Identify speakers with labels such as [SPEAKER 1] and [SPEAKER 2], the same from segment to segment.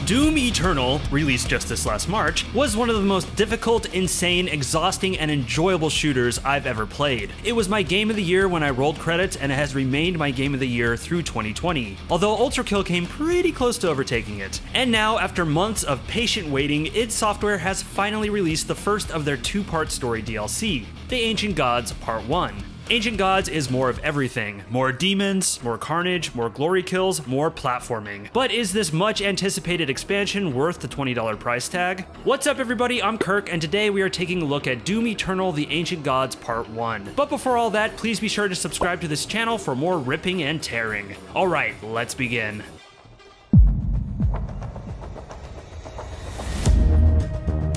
[SPEAKER 1] Doom Eternal, released just this last March, was one of the most difficult, insane, exhausting, and enjoyable shooters I've ever played. It was my game of the year when I rolled credits, and it has remained my game of the year through 2020, although Ultra Kill came pretty close to overtaking it. And now, after months of patient waiting, id Software has finally released the first of their two-part story DLC, The Ancient Gods Part 1. Ancient Gods is more of everything. More demons, more carnage, more glory kills, more platforming. But is this much anticipated expansion worth the $20 price tag? What's up everybody, I'm Kirk, and today we are taking a look at Doom Eternal: The Ancient Gods Part 1. But before all that, please be sure to subscribe to this channel for more ripping and tearing. Alright, let's begin.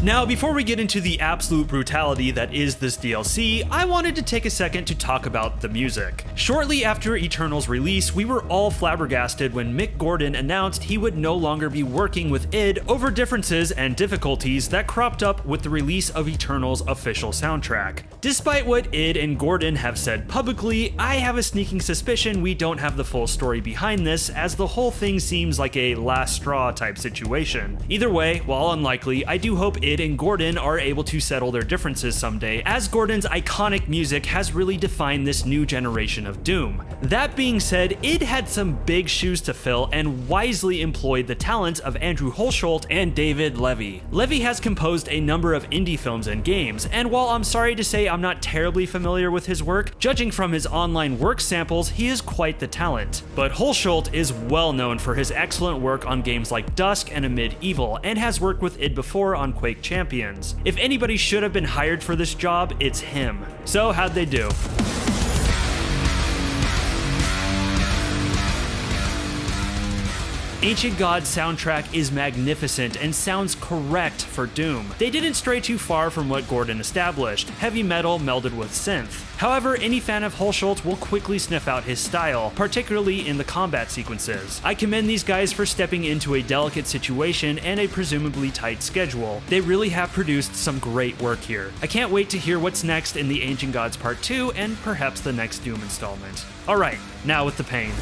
[SPEAKER 1] Now, before we get into the absolute brutality that is this DLC, I wanted to take a second to talk about the music. Shortly after Eternal's release, we were all flabbergasted when Mick Gordon announced he would no longer be working with id over differences and difficulties that cropped up with the release of Eternal's official soundtrack. Despite what id and Gordon have said publicly, I have a sneaking suspicion we don't have the full story behind this, as the whole thing seems like a last straw type situation. Either way, while unlikely, I do hope id and Gordon are able to settle their differences someday, as Gordon's iconic music has really defined this new generation of Doom. That being said, id had some big shoes to fill and wisely employed the talents of Andrew Hulshult and David Levy. Levy has composed a number of indie films and games, and while I'm sorry to say I'm not terribly familiar with his work, judging from his online work samples, he is quite the talent. But Hulshult is well known for his excellent work on games like Dusk and Amid Evil, and has worked with id before on Quake Champions. If anybody should have been hired for this job, it's him. So how'd they do? Ancient Gods soundtrack is magnificent and sounds correct for Doom. They didn't stray too far from what Gordon established, heavy metal melded with synth. However, any fan of Hulshult will quickly sniff out his style, particularly in the combat sequences. I commend these guys for stepping into a delicate situation and a presumably tight schedule. They really have produced some great work here. I can't wait to hear what's next in the Ancient Gods Part 2 and perhaps the next Doom installment. Alright, now with the pain.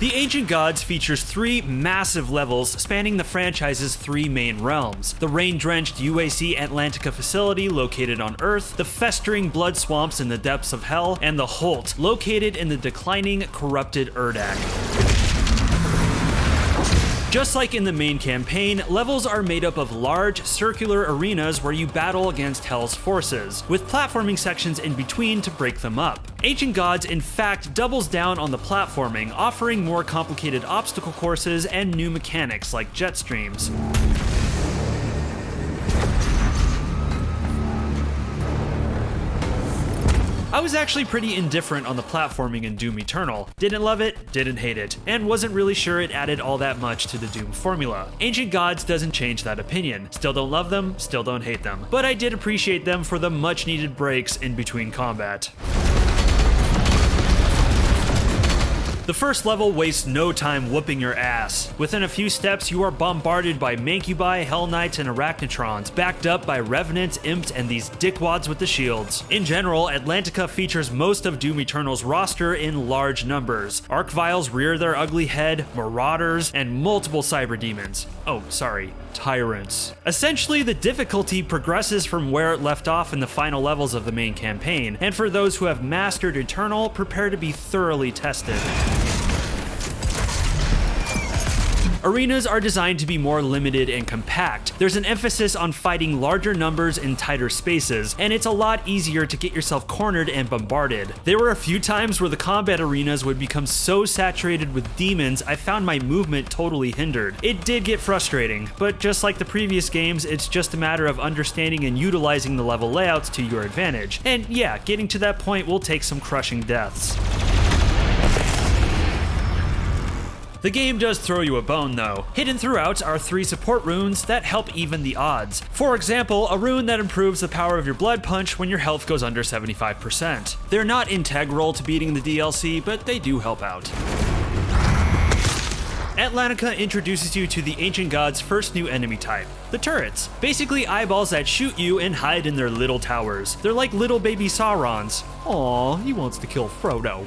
[SPEAKER 1] The Ancient Gods features 3 massive levels spanning the franchise's 3 main realms: the rain-drenched UAC Atlantica facility located on Earth, the festering blood swamps in the depths of hell, and the Holt, located in the declining, corrupted Urdak. Just like in the main campaign, levels are made up of large, circular arenas where you battle against Hell's forces, with platforming sections in between to break them up. Ancient Gods in fact doubles down on the platforming, offering more complicated obstacle courses and new mechanics like jet streams. I was actually pretty indifferent on the platforming in Doom Eternal. Didn't love it, didn't hate it, and wasn't really sure it added all that much to the Doom formula. Ancient Gods doesn't change that opinion. Still don't love them, still don't hate them. But I did appreciate them for the much needed breaks in between combat. The first level wastes no time whooping your ass. Within a few steps, you are bombarded by Mancubi, Hell Knights, and Arachnotrons, backed up by Revenants, Imps, and these dickwads with the shields. In general, Atlantica features most of Doom Eternal's roster in large numbers. Archviles rear their ugly head, Marauders, and multiple Cyber Demons. Oh, sorry, Tyrants. Essentially, the difficulty progresses from where it left off in the final levels of the main campaign, and for those who have mastered Eternal, prepare to be thoroughly tested. Arenas are designed to be more limited and compact. There's an emphasis on fighting larger numbers in tighter spaces, and it's a lot easier to get yourself cornered and bombarded. There were a few times where the combat arenas would become so saturated with demons, I found my movement totally hindered. It did get frustrating, but just like the previous games, it's just a matter of understanding and utilizing the level layouts to your advantage. And yeah, getting to that point will take some crushing deaths. The game does throw you a bone though. Hidden throughout are 3 support runes that help even the odds. For example, a rune that improves the power of your blood punch when your health goes under 75%. They're not integral to beating the DLC, but they do help out. Atlantica introduces you to the Ancient Gods' first new enemy type, the turrets. Basically eyeballs that shoot you and hide in their little towers. They're like little baby Saurons. Aww, he wants to kill Frodo.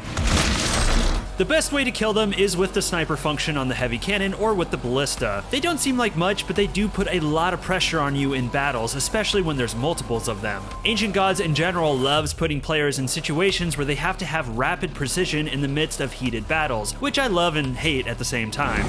[SPEAKER 1] The best way to kill them is with the sniper function on the heavy cannon or with the ballista. They don't seem like much, but they do put a lot of pressure on you in battles, especially when there's multiples of them. Ancient Gods in general loves putting players in situations where they have to have rapid precision in the midst of heated battles, which I love and hate at the same time.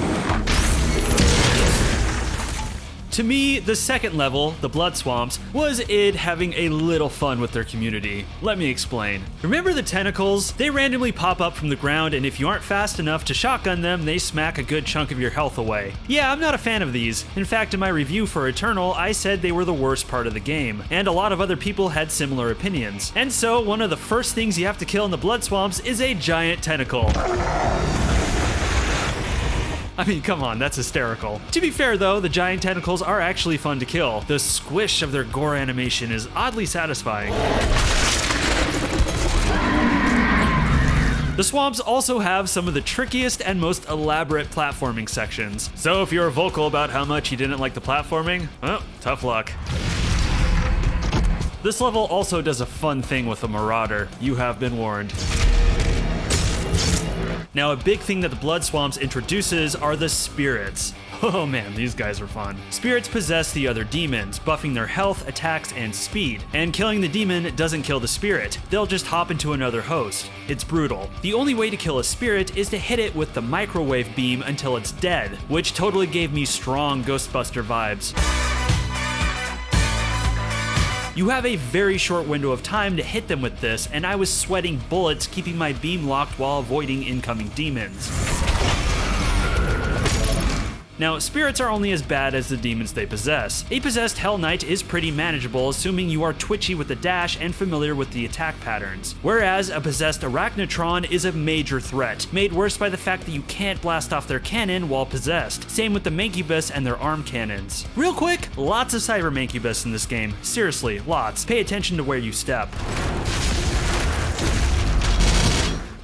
[SPEAKER 1] To me, the second level, the Blood Swamps, was id having a little fun with their community. Let me explain. Remember the tentacles? They randomly pop up from the ground, and if you aren't fast enough to shotgun them, they smack a good chunk of your health away. Yeah, I'm not a fan of these. In fact, in my review for Eternal, I said they were the worst part of the game, and a lot of other people had similar opinions. And so, one of the first things you have to kill in the Blood Swamps is a giant tentacle. I mean, come on, that's hysterical. To be fair though, the giant tentacles are actually fun to kill. The squish of their gore animation is oddly satisfying. The swamps also have some of the trickiest and most elaborate platforming sections. So if you're vocal about how much you didn't like the platforming, well, tough luck. This level also does a fun thing with a marauder. You have been warned. Now, a big thing that the Blood Swamps introduces are the spirits. Oh man, these guys are fun. Spirits possess the other demons, buffing their health, attacks, and speed. And killing the demon doesn't kill the spirit. They'll just hop into another host. It's brutal. The only way to kill a spirit is to hit it with the microwave beam until it's dead, which totally gave me strong Ghostbuster vibes. You have a very short window of time to hit them with this, and I was sweating bullets keeping my beam locked while avoiding incoming demons. Now, spirits are only as bad as the demons they possess. A possessed Hell Knight is pretty manageable, assuming you are twitchy with the dash and familiar with the attack patterns. Whereas a possessed Arachnotron is a major threat, made worse by the fact that you can't blast off their cannon while possessed. Same with the Mancubus and their arm cannons. Real quick, lots of Cyber Mancubus in this game. Seriously, lots. Pay attention to where you step.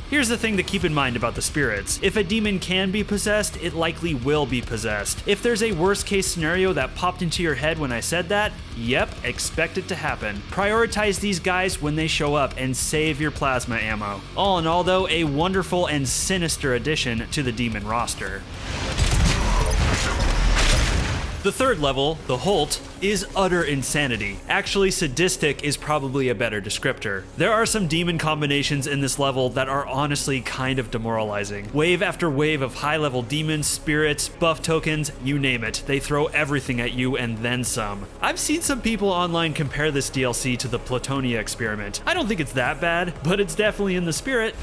[SPEAKER 1] Here's the thing to keep in mind about the spirits. If a demon can be possessed, it likely will be possessed. If there's a worst case scenario that popped into your head when I said that, yep, expect it to happen. Prioritize these guys when they show up and save your plasma ammo. All in all though, a wonderful and sinister addition to the demon roster. The third level, the Holt, is utter insanity. Actually, sadistic is probably a better descriptor. There are some demon combinations in this level that are honestly kind of demoralizing. Wave after wave of high-level demons, spirits, buff tokens, you name it. They throw everything at you and then some. I've seen some people online compare this DLC to the Platonia experiment. I don't think it's that bad, but it's definitely in the spirit.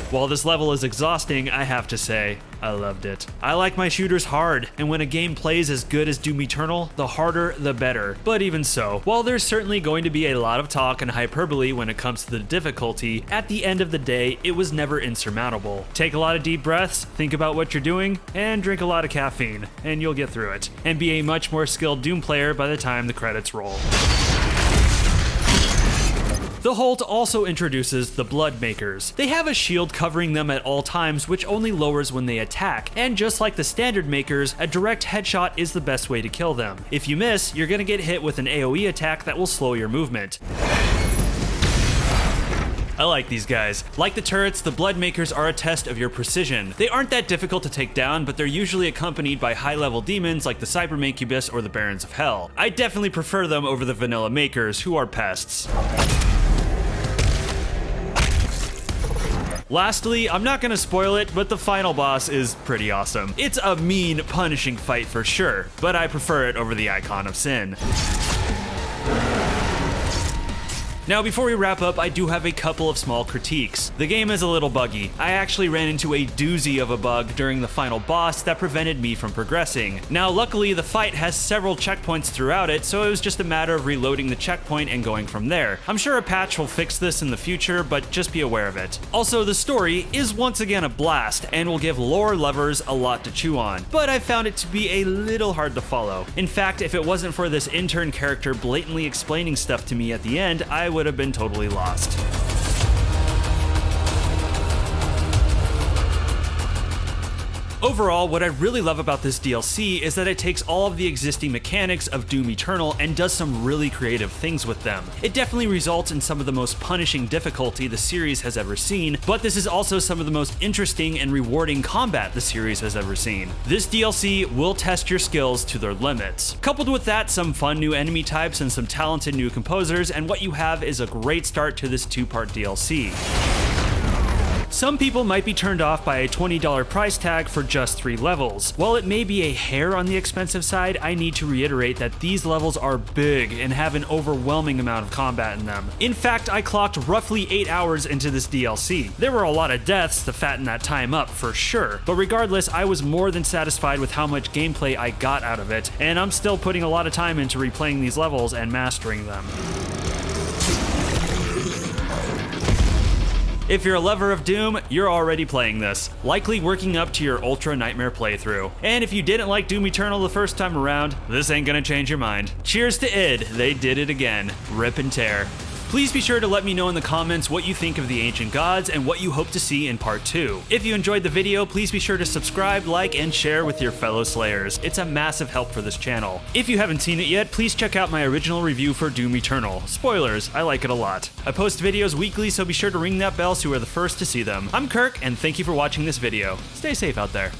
[SPEAKER 1] While this level is exhausting, I have to say, I loved it. I like my shooters hard, and when a game plays as good as Doom Eternal, the harder the better. But even so, while there's certainly going to be a lot of talk and hyperbole when it comes to the difficulty, at the end of the day, it was never insurmountable. Take a lot of deep breaths, think about what you're doing, and drink a lot of caffeine, and you'll get through it, and be a much more skilled Doom player by the time the credits roll. The Holt also introduces the Blood Makers. They have a shield covering them at all times, which only lowers when they attack, and just like the standard Makers, a direct headshot is the best way to kill them. If you miss, you're gonna get hit with an AoE attack that will slow your movement. I like these guys. Like the turrets, the Blood Makers are a test of your precision. They aren't that difficult to take down, but they're usually accompanied by high-level demons like the Cyber Mancubus or the Barons of Hell. I definitely prefer them over the vanilla Makers, who are pests. Lastly, I'm not gonna spoil it, but the final boss is pretty awesome. It's a mean, punishing fight for sure, but I prefer it over the Icon of Sin. Now, before we wrap up, I do have a couple of small critiques. The game is a little buggy. I actually ran into a doozy of a bug during the final boss that prevented me from progressing. Now, luckily, the fight has several checkpoints throughout it, so it was just a matter of reloading the checkpoint and going from there. I'm sure a patch will fix this in the future, but just be aware of it. Also, the story is once again a blast, and will give lore lovers a lot to chew on, but I found it to be a little hard to follow. In fact, if it wasn't for this intern character blatantly explaining stuff to me at the end, I would have been totally lost. Overall, what I really love about this DLC is that it takes all of the existing mechanics of Doom Eternal and does some really creative things with them. It definitely results in some of the most punishing difficulty the series has ever seen, but this is also some of the most interesting and rewarding combat the series has ever seen. This DLC will test your skills to their limits. Coupled with that, some fun new enemy types and some talented new composers, and what you have is a great start to this two-part DLC. Some people might be turned off by a $20 price tag for just 3 levels. While it may be a hair on the expensive side, I need to reiterate that these levels are big and have an overwhelming amount of combat in them. In fact, I clocked roughly 8 hours into this DLC. There were a lot of deaths to fatten that time up for sure, but regardless, I was more than satisfied with how much gameplay I got out of it, and I'm still putting a lot of time into replaying these levels and mastering them. If you're a lover of Doom, you're already playing this, likely working up to your Ultra Nightmare playthrough. And if you didn't like Doom Eternal the first time around, this ain't gonna change your mind. Cheers to id, they did it again. Rip and tear. Please be sure to let me know in the comments what you think of the Ancient Gods and what you hope to see in part 2. If you enjoyed the video, please be sure to subscribe, like, and share with your fellow Slayers. It's a massive help for this channel. If you haven't seen it yet, please check out my original review for Doom Eternal. Spoilers, I like it a lot. I post videos weekly, so be sure to ring that bell so you are the first to see them. I'm Kirk, and thank you for watching this video. Stay safe out there.